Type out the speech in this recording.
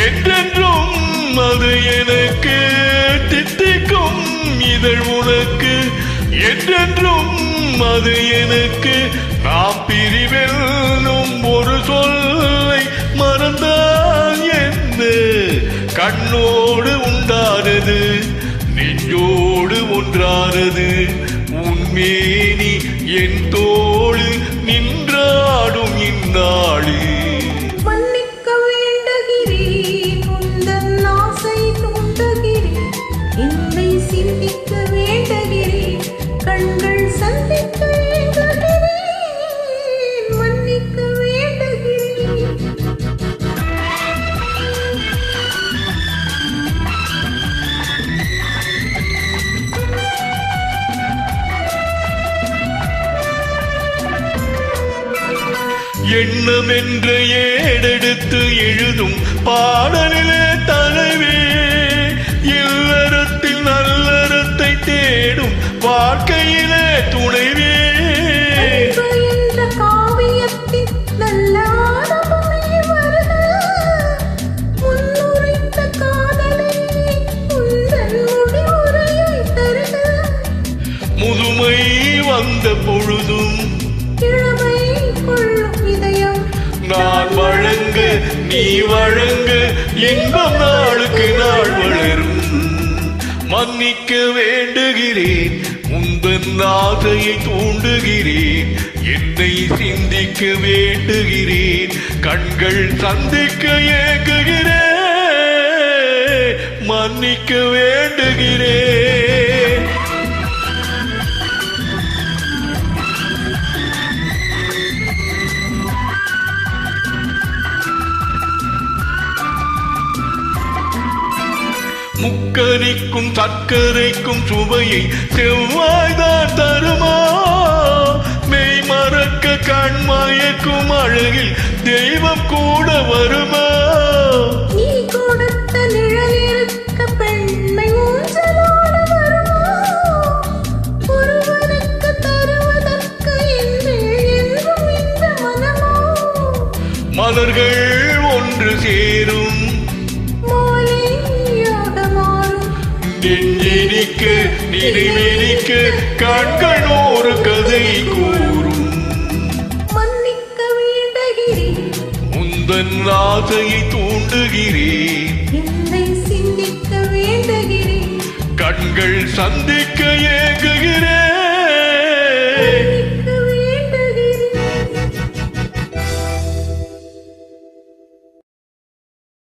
என்றென்றும் அது எனக்கு தித்திக்கும் இதழ் உனக்கு என்றென்றும் அது எனக்கு நாம் பிரிவெல்லும் ஒரு சொல்லை மறந்தால் என்ன கண்ணோடு உண்டானது நெஞ்சோடு ஒன்றானது உன்மேனி என் தோள் நின்றாடும் இந்நாடு எண்ணம் என்ற ஏடெடுத்து எழுதும் பாடலிலே தலைவே இல்லறத்தில் நல்லறத்தை தேடும் வாழ்க்கையிலே துணைவே முதுமை வந்த பொழுதும் நான் வழங்க நீ வழங்க இன்பம் நாளுக்கு நாள் வளரும் மன்னிக்க வேண்டுகிறேன் உந்தன் ஆசையை தூண்டுகிறேன் என்னை சிந்திக்க வேண்டுகிறேன் கண்கள் சந்திக்க ஏங்குகிறேன் மன்னிக்க வேண்டுகிறேன் முக்கனிக்கும் சர்க்கரைக்கும் சுவையை செவ்வாய்தான் தருமா மெய் மறக்க கண்மயக்கும் அழகில் தெய்வம் கூட வருமா நீ கொடுத்த நிழலிருக்க பெண்மை ஊஞ்சலோடு வருமா ஒருவருக்கு தருவதற்கு என்றும் இந்த மனமோ மலர்கள் ஒன்று சேரும் நெஞ்சினிக்க நினைவினிக்க கண்கள் ஒரு கதை கூறும் மன்னிக்க வேண்டுகிறேன் உந்தன் ஆசையை தூண்டுகிறேன் என்னை சிந்திக்க வேண்டுகிறேன் கண்கள் சந்திக்க ஏங்குகிறேன்